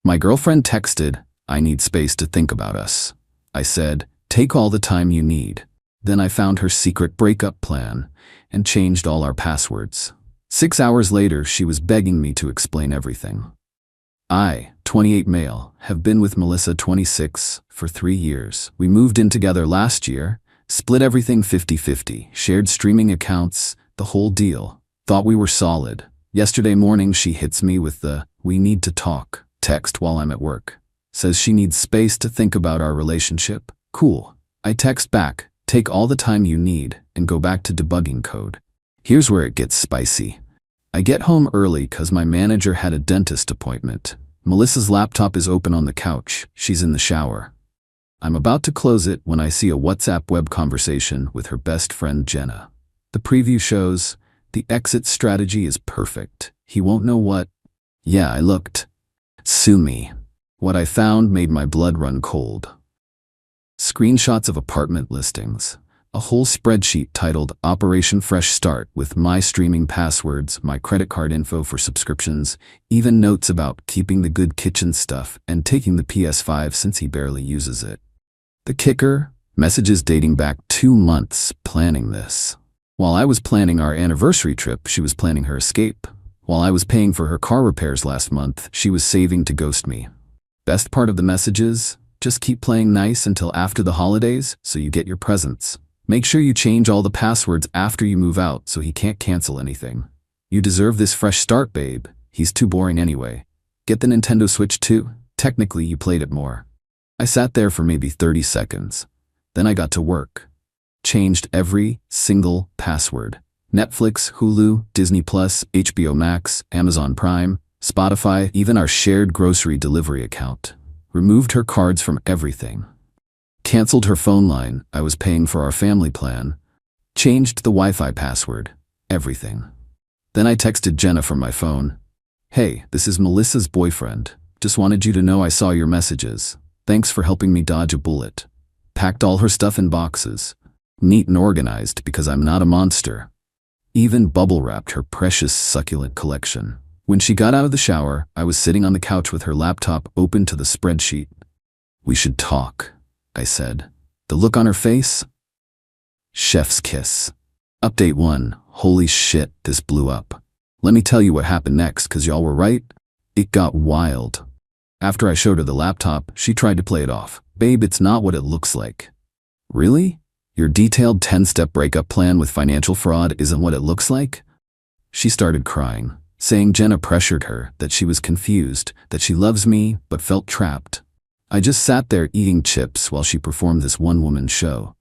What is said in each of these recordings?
My girlfriend texted, "I need space to think about us." I said, "Take all the time you need." Then I found her secret breakup plan and changed all our passwords. 6 hours later, she was begging me to explain everything. I, 28 male, have been with Melissa, 26, for 3 years. We moved in together last year, split everything 50-50, shared streaming accounts, the whole deal. Thought we were solid. Yesterday morning she hits me with the "we need to talk" text while I'm at work. Says she needs space to think about our relationship. Cool. I text back, "Take all the time you need," and go back to debugging code. Here's where it gets spicy. I get home early cause my manager had a dentist appointment. Melissa's laptop is open on the couch. She's in the shower. I'm about to close it when I see a WhatsApp web conversation with her best friend Jenna. The preview shows, "The exit strategy is perfect. He won't know what." Yeah, I looked. Sue me. What I found made my blood run cold. Screenshots of apartment listings. A whole spreadsheet titled Operation Fresh Start with my streaming passwords, my credit card info for subscriptions, even notes about keeping the good kitchen stuff and taking the PS5 since he barely uses it. The kicker? Messages dating back 2 months planning this. While I was planning our anniversary trip, she was planning her escape. While I was paying for her car repairs last month, she was saving to ghost me. Best part of the messages? Just keep playing nice until after the holidays so you get your presents. Make sure you change all the passwords after you move out so he can't cancel anything. You deserve this fresh start, babe. He's too boring anyway. Get the Nintendo Switch too? Technically, you played it more. I sat there for maybe 30 seconds. Then I got to work. Changed every single password. Netflix, Hulu, Disney+, HBO Max, Amazon Prime, Spotify, even our shared grocery delivery account. Removed her cards from everything. Canceled her phone line. I was paying for our family plan. Changed the Wi-Fi password. Everything. Then I texted Jenna from my phone. "Hey, this is Melissa's boyfriend. Just wanted you to know I saw your messages. Thanks for helping me dodge a bullet." Packed all her stuff in boxes. Neat and organized because I'm not a monster. Even bubble wrapped her precious succulent collection. When she got out of the shower, I was sitting on the couch with her laptop open to the spreadsheet. "We should talk," I said. The look on her face? Chef's kiss. Update 1. Holy shit, this blew up. Let me tell you what happened next, cause y'all were right. It got wild. After I showed her the laptop, she tried to play it off. "Babe, it's not what it looks like." "Really? Your detailed 10-step breakup plan with financial fraud isn't what it looks like?" She started crying, saying Jenna pressured her, that she was confused, that she loves me but felt trapped. I just sat there eating chips while she performed this one-woman show.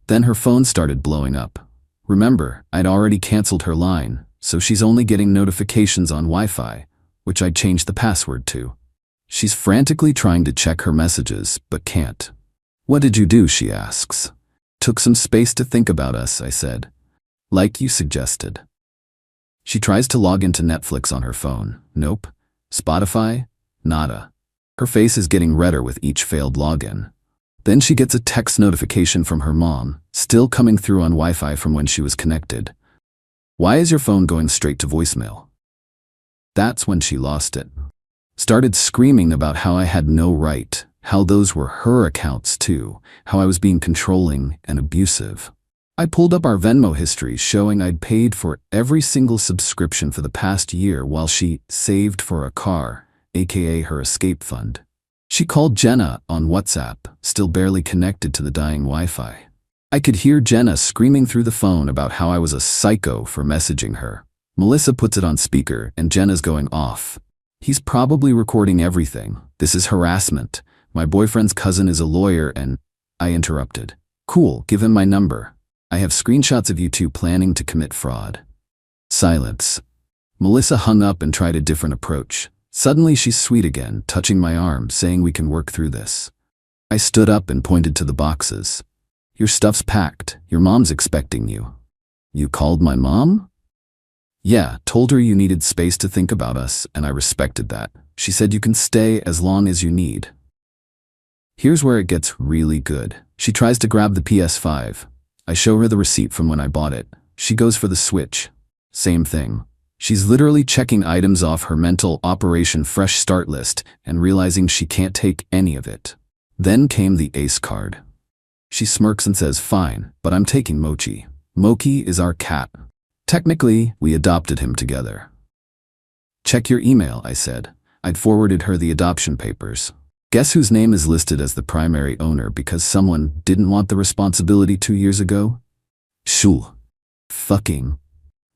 Then her phone started blowing up. Remember, I'd already canceled her line, so she's only getting notifications on Wi-Fi, which I'd changed the password to. She's frantically trying to check her messages, but can't. "What did you do?" she asks. "Took some space to think about us," I said. "Like you suggested." She tries to log into Netflix on her phone. Nope. Spotify? Nada. Her face is getting redder with each failed login. Then she gets a text notification from her mom, still coming through on Wi-Fi from when she was connected. "Why is your phone going straight to voicemail?" That's when she lost it. Started screaming about how I had no right, how those were her accounts too, how I was being controlling and abusive. I pulled up our Venmo history showing I'd paid for every single subscription for the past year while she saved for a car, aka her escape fund. She called Jenna on WhatsApp, still barely connected to the dying Wi-Fi. I could hear Jenna screaming through the phone about how I was a psycho for messaging her. Melissa puts it on speaker and Jenna's going off. "He's probably recording everything. This is harassment. My boyfriend's cousin is a lawyer and..." I interrupted. "Cool, give him my number. I have screenshots of you two planning to commit fraud." Silence. Melissa hung up and tried a different approach. Suddenly she's sweet again, touching my arm, saying we can work through this. I stood up and pointed to the boxes. "Your stuff's packed. Your mom's expecting you." "You called my mom?" "Yeah, told her you needed space to think about us, and I respected that. She said you can stay as long as you need." Here's where it gets really good. She tries to grab the PS5. I show her the receipt from when I bought it. She goes for the Switch. Same thing. She's literally checking items off her mental Operation Fresh Start list and realizing she can't take any of it. Then came the ace card. She smirks and says, "Fine, but I'm taking Mochi. Moki is our cat. Technically, we adopted him together." "Check your email," I said. I'd forwarded her the adoption papers. Guess whose name is listed as the primary owner because someone didn't want the responsibility 2 years ago? Shul. Fucking.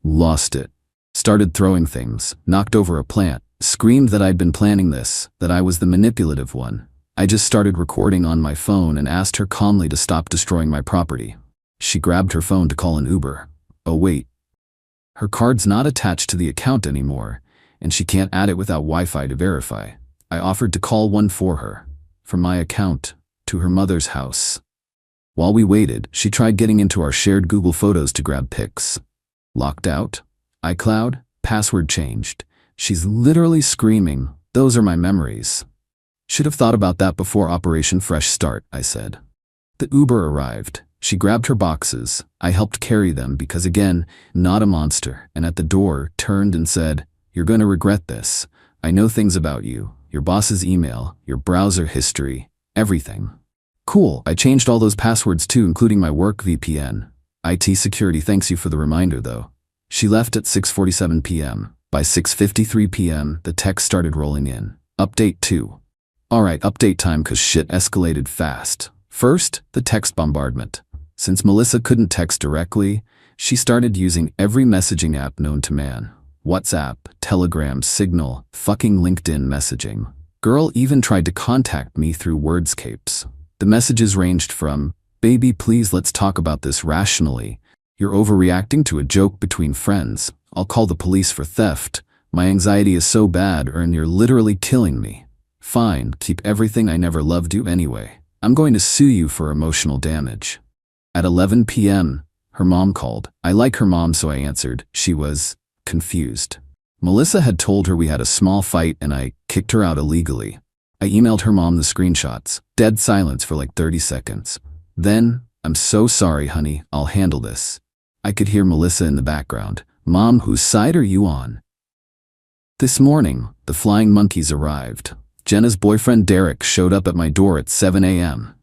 Lost it. Started throwing things, knocked over a plant, screamed that I'd been planning this, that I was the manipulative one. I just started recording on my phone and asked her calmly to stop destroying my property. She grabbed her phone to call an Uber. Oh wait. Her card's not attached to the account anymore, and she can't add it without Wi-Fi to verify. I offered to call one for her, from my account, to her mother's house. While we waited, she tried getting into our shared Google Photos to grab pics. Locked out? iCloud? Password changed. She's literally screaming, "Those are my memories." Should have thought about that before Operation Fresh Start, I said. The Uber arrived. She grabbed her boxes. I helped carry them because, again, not a monster, and at the door, turned and said, "You're going to regret this. I know things about you, your boss's email, your browser history, everything." Cool, I changed all those passwords too, including my work VPN. IT security thanks you for the reminder though. She left at 6:47 p.m. By 6:53 p.m., the text started rolling in. Update 2. Alright, update time cause shit escalated fast. First, the text bombardment. Since Melissa couldn't text directly, she started using every messaging app known to man. WhatsApp, Telegram, Signal, fucking LinkedIn messaging. Girl even tried to contact me through Wordscapes. The messages ranged from, "Baby, please let's talk about this rationally. You're overreacting to a joke between friends. I'll call the police for theft. My anxiety is so bad, and you're literally killing me. Fine, keep everything, I never loved you anyway. I'm going to sue you for emotional damage." At 11 p.m., her mom called. I like her mom, so I answered. She was confused. Melissa had told her we had a small fight and I kicked her out illegally. I emailed her mom the screenshots. Dead silence for like 30 seconds. Then, "I'm so sorry, honey, I'll handle this." I could hear Melissa in the background. "Mom, whose side are you on?" This morning, the flying monkeys arrived. Jenna's boyfriend Derek showed up at my door at 7 a.m.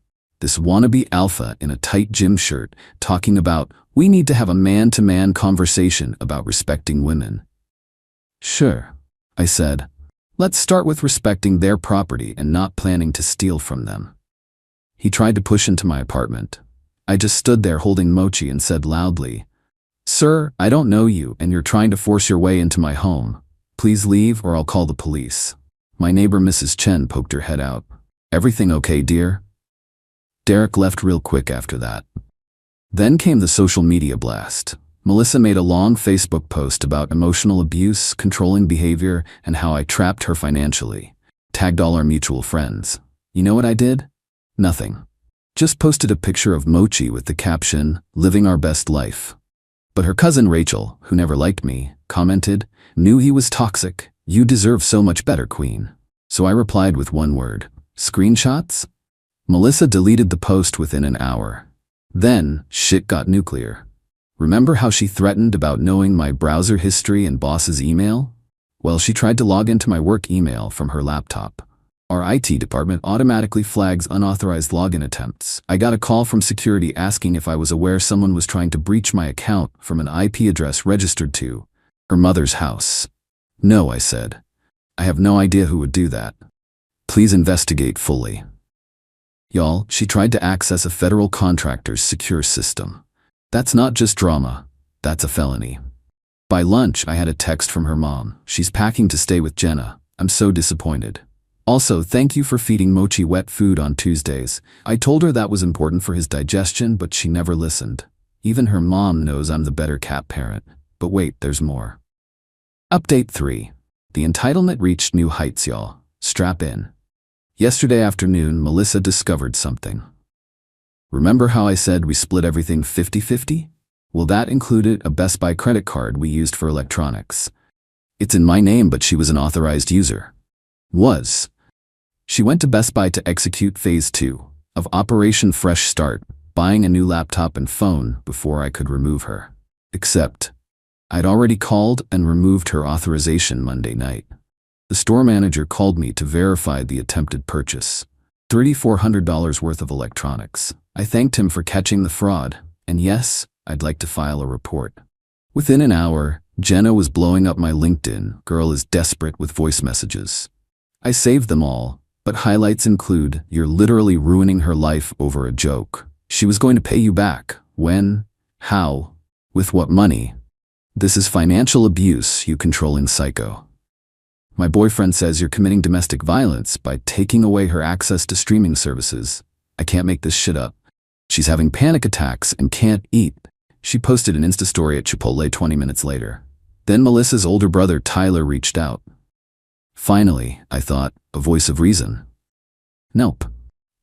This wannabe alpha in a tight gym shirt, talking about, "We need to have a man-to-man conversation about respecting women." Sure, I said. Let's start with respecting their property and not planning to steal from them. He tried to push into my apartment. I just stood there holding Mochi and said loudly, "Sir, I don't know you and you're trying to force your way into my home. Please leave or I'll call the police." My neighbor Mrs. Chen poked her head out. "Everything okay, dear?" Derek left real quick after that. Then came the social media blast. Melissa made a long Facebook post about emotional abuse, controlling behavior, and how I trapped her financially. Tagged all our mutual friends. You know what I did? Nothing. Just posted a picture of Mochi with the caption, "Living our best life." But her cousin Rachel, who never liked me, commented, "Knew he was toxic. You deserve so much better, queen." So I replied with one word, "Screenshots?" Melissa deleted the post within an hour. Then, shit got nuclear. Remember how she threatened about knowing my browser history and boss's email? Well, she tried to log into my work email from her laptop. Our IT department automatically flags unauthorized login attempts. I got a call from security asking if I was aware someone was trying to breach my account from an IP address registered to her mother's house. No, I said. I have no idea who would do that. Please investigate fully. Y'all, she tried to access a federal contractor's secure system. That's not just drama, that's a felony. By lunch, I had a text from her mom. She's packing to stay with Jenna. I'm so disappointed. Also, thank you for feeding Mochi wet food on Tuesdays. I told her that was important for his digestion, but she never listened. Even her mom knows I'm the better cat parent. But wait, there's more. Update 3. The entitlement reached new heights, y'all. Strap in. Yesterday afternoon, Melissa discovered something. Remember how I said we split everything 50-50? Well, that included a Best Buy credit card we used for electronics. It's in my name, but she was an authorized user. She went to Best Buy to execute Phase 2 of Operation Fresh Start, buying a new laptop and phone before I could remove her. Except, I'd already called and removed her authorization Monday night. The store manager called me to verify the attempted purchase. $3,400 worth of electronics. I thanked him for catching the fraud, and yes, I'd like to file a report. Within an hour, Jenna was blowing up my LinkedIn. Girl is desperate with voice messages. I saved them all, but highlights include, "You're literally ruining her life over a joke. She was going to pay you back. When? How? With what money? This is financial abuse, you controlling psycho. My boyfriend says you're committing domestic violence by taking away her access to streaming services. I can't make this shit up. She's having panic attacks and can't eat." She posted an Insta story at Chipotle 20 minutes later. Then Melissa's older brother Tyler reached out. Finally, I thought, a voice of reason. Nope.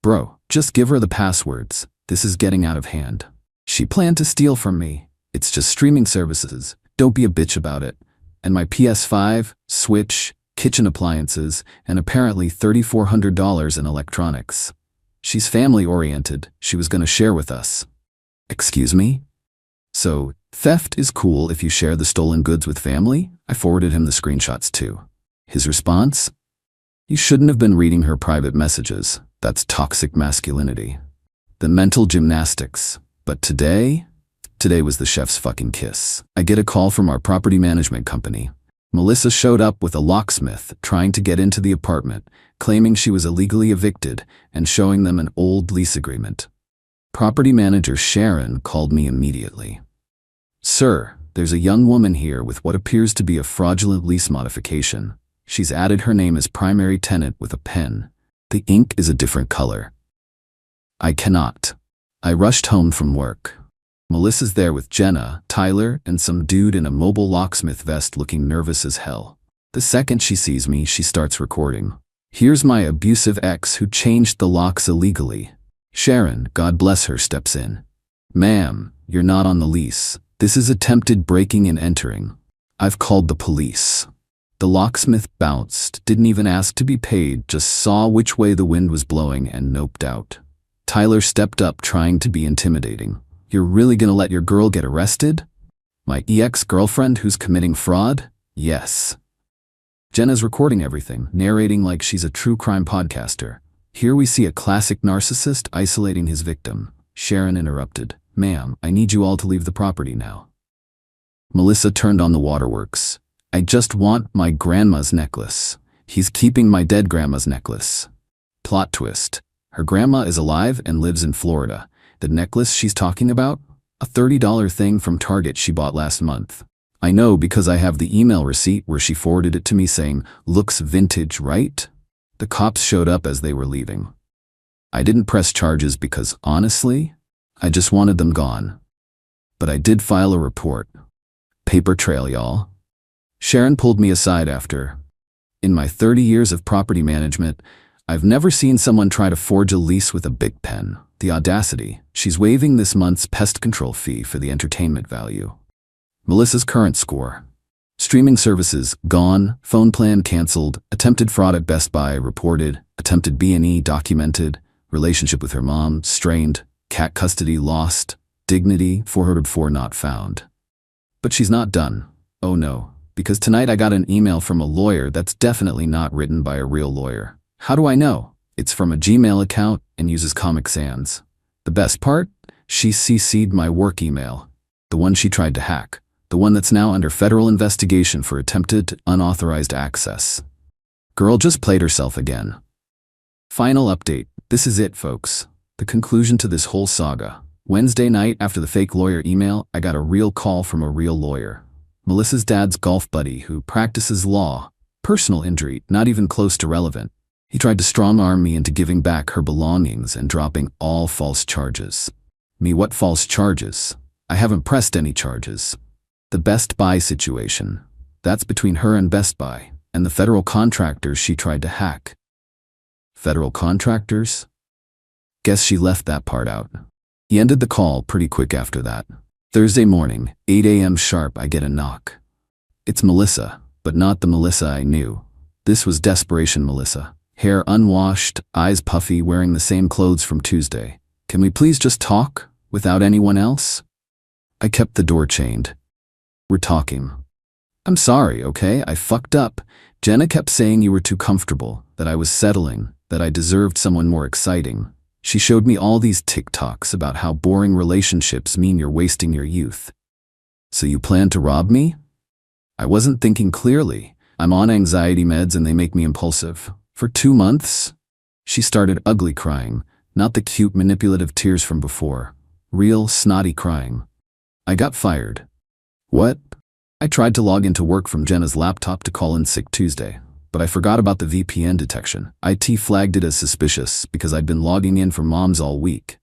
Bro, just give her the passwords. This is getting out of hand. She planned to steal from me. It's just streaming services. Don't be a bitch about it. And my PS5, Switch, kitchen appliances, and apparently $3,400 in electronics. She's family-oriented. She was going to share with us. Excuse me? So, theft is cool if you share the stolen goods with family? I forwarded him the screenshots too. His response? You shouldn't have been reading her private messages. That's toxic masculinity. The mental gymnastics. But today was the chef's fucking kiss. I get a call from our property management company. Melissa showed up with a locksmith trying to get into the apartment, claiming she was illegally evicted and showing them an old lease agreement. Property manager Sharon called me immediately. Sir, there's a young woman here with what appears to be a fraudulent lease modification. She's added her name as primary tenant with a pen. The ink is a different color. I cannot. I rushed home from work. Melissa's there with Jenna, Tyler, and some dude in a mobile locksmith vest looking nervous as hell. The second she sees me, she starts recording. Here's my abusive ex who changed the locks illegally. Sharon, God bless her, steps in. Ma'am, you're not on the lease. This is attempted breaking and entering. I've called the police. The locksmith bounced, didn't even ask to be paid, just saw which way the wind was blowing and noped out. Tyler stepped up trying to be intimidating. You're really gonna let your girl get arrested? My ex-girlfriend who's committing fraud? Yes. Jenna's recording everything, narrating like she's a true crime podcaster. Here we see a classic narcissist isolating his victim. Sharon interrupted. Ma'am, I need you all to leave the property now. Melissa turned on the waterworks. I just want my grandma's necklace. He's keeping my dead grandma's necklace. Plot twist. Her grandma is alive and lives in Florida. The necklace she's talking about? A $30 thing from Target she bought last month. I know because I have the email receipt where she forwarded it to me saying, "Looks vintage, right?" The cops showed up as they were leaving. I didn't press charges because, honestly, I just wanted them gone. But I did file a report. Paper trail, y'all. Sharon pulled me aside after. In my 30 years of property management, I've never seen someone try to forge a lease with a big pen. The audacity. She's waiving this month's pest control fee for the entertainment value. Melissa's current score. Streaming services, gone. Phone plan canceled. Attempted fraud at Best Buy, reported. Attempted B&E, documented. Relationship with her mom, strained. Cat custody, lost. Dignity, 404 not found. But she's not done. Oh no, because tonight I got an email from a lawyer that's definitely not written by a real lawyer. How do I know? It's from a Gmail account and uses Comic Sans. The best part? She CC'd my work email. The one she tried to hack. The one that's now under federal investigation for attempted unauthorized access. Girl just played herself again. Final update. This is it, folks. The conclusion to this whole saga. Wednesday night after the fake lawyer email, I got a real call from a real lawyer. Melissa's dad's golf buddy who practices law. Personal injury, not even close to relevant. He tried to strong-arm me into giving back her belongings and dropping all false charges. Me, what false charges? I haven't pressed any charges. The Best Buy situation. That's between her and Best Buy, and the federal contractors she tried to hack. Federal contractors? Guess she left that part out. He ended the call pretty quick after that. Thursday morning, 8 a.m. sharp, I get a knock. It's Melissa, but not the Melissa I knew. This was desperation Melissa. Hair unwashed, eyes puffy, wearing the same clothes from Tuesday. Can we please just talk, without anyone else? I kept the door chained. We're talking. I'm sorry, okay? I fucked up. Jenna kept saying you were too comfortable, that I was settling, that I deserved someone more exciting. She showed me all these TikToks about how boring relationships mean you're wasting your youth. So you plan to rob me? I wasn't thinking clearly. I'm on anxiety meds and they make me impulsive. For 2 months? She started ugly crying, not the cute manipulative tears from before. Real, snotty crying. I got fired. What? I tried to log into work from Jenna's laptop to call in sick Tuesday, but I forgot about the VPN detection. IT flagged it as suspicious because I'd been logging in for moms all week.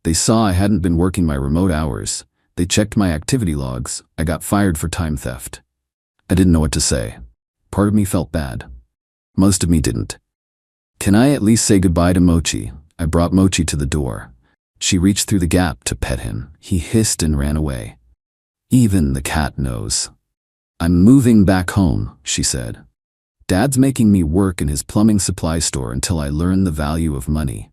They saw I hadn't been working my remote hours. They checked my activity logs. I got fired for time theft. I didn't know what to say. Part of me felt bad. Most of me didn't. Can I at least say goodbye to Mochi? I brought Mochi to the door. She reached through the gap to pet him. He hissed and ran away. Even the cat knows. I'm moving back home, she said. Dad's making me work in his plumbing supply store until I learn the value of money.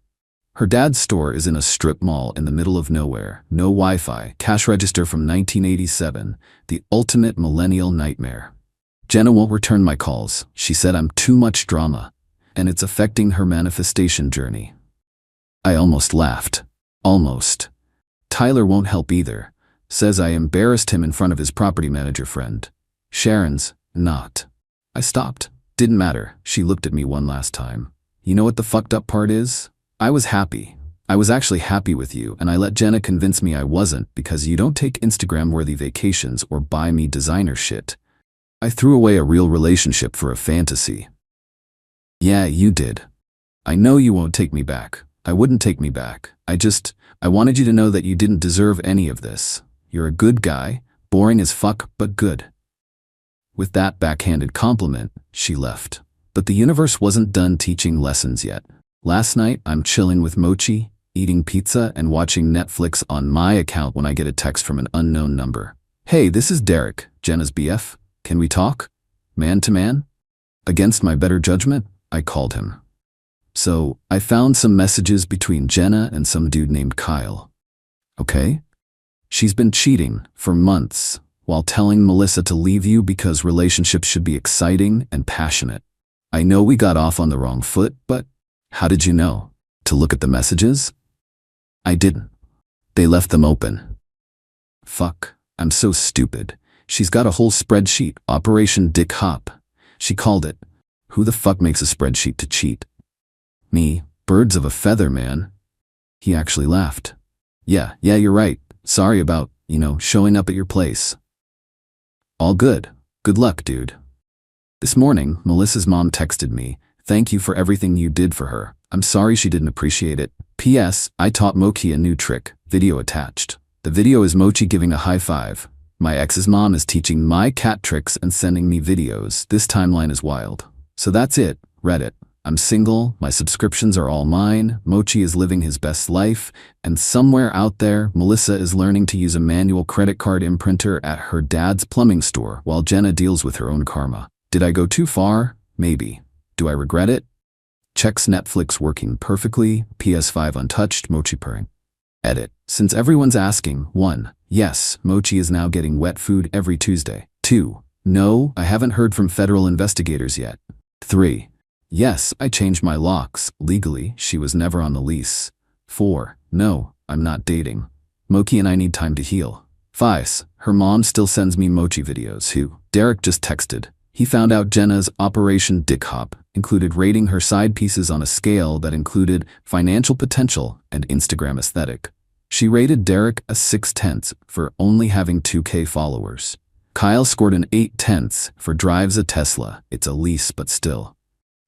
Her dad's store is in a strip mall in the middle of nowhere. No Wi-Fi, cash register from 1987, the ultimate millennial nightmare. Jenna won't return my calls. She said I'm too much drama, and it's affecting her manifestation journey. I almost laughed. Almost. Tyler won't help either. Says I embarrassed him in front of his property manager friend. Sharon's not. I stopped. Didn't matter. She looked at me one last time. You know what the fucked up part is? I was happy. I was actually happy with you, and I let Jenna convince me I wasn't because you don't take Instagram-worthy vacations or buy me designer shit. I threw away a real relationship for a fantasy. Yeah, you did. I know you won't take me back. I wouldn't take me back. I wanted you to know that you didn't deserve any of this. You're a good guy, boring as fuck, but good. With that backhanded compliment, she left. But the universe wasn't done teaching lessons yet. Last night, I'm chilling with Mochi, eating pizza and watching Netflix on my account when I get a text from an unknown number. Hey, this is Derek, Jenna's BF. Can we talk? Man to man? Against my better judgment, I called him. So, I found some messages between Jenna and some dude named Kyle. Okay? She's been cheating for months while telling Melissa to leave you because relationships should be exciting and passionate. I know we got off on the wrong foot, but how did you know? To look at the messages? I didn't. They left them open. Fuck, I'm so stupid. She's got a whole spreadsheet, Operation Dick Hop. She called it. Who the fuck makes a spreadsheet to cheat? Me, birds of a feather, man. He actually laughed. Yeah, you're right. Sorry about, showing up at your place. All good. Good luck, dude. This morning, Melissa's mom texted me. Thank you for everything you did for her. I'm sorry she didn't appreciate it. P.S. I taught Mochi a new trick. Video attached. The video is Mochi giving a high five. My ex's mom is teaching my cat tricks and sending me videos. This timeline is wild. So that's it. Reddit. I'm single, my subscriptions are all mine, Mochi is living his best life, and somewhere out there, Melissa is learning to use a manual credit card imprinter at her dad's plumbing store while Jenna deals with her own karma. Did I go too far? Maybe. Do I regret it? Checks Netflix working perfectly, PS5 untouched, Mochi purring. Edit. Since everyone's asking, 1. Yes, Mochi is now getting wet food every Tuesday. 2. No, I haven't heard from federal investigators yet. 3. Yes, I changed my locks. Legally, she was never on the lease. 4. No, I'm not dating. Mochi and I need time to heal. 5. Her mom still sends me Mochi videos. Who? Derek just texted. He found out Jenna's Operation Dick Hop included rating her side pieces on a scale that included financial potential and Instagram aesthetic. She rated Derek a 6/10 for only having 2K followers. Kyle scored an 8/10 for drives a Tesla. It's a lease, but still.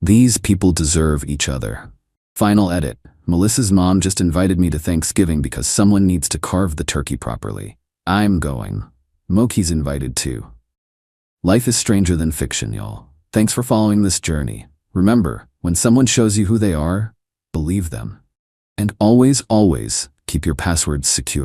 These people deserve each other. Final edit. Melissa's mom just invited me to Thanksgiving because someone needs to carve the turkey properly. I'm going. Mochi's invited too. Life is stranger than fiction, y'all. Thanks for following this journey. Remember, when someone shows you who they are, believe them. And always, always keep your passwords secure.